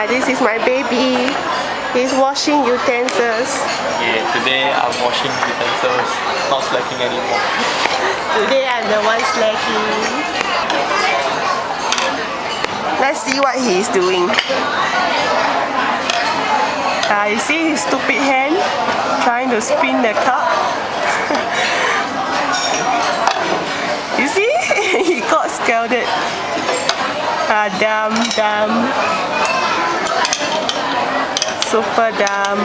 This is my baby. He's washing utensils. Yeah, today I'm washing utensils, not slacking anymore. Today I'm the one slacking. Let's see what he's doing. You see his stupid hand trying to spin the cup. You see? He got scalded. Dumb. Super dumb.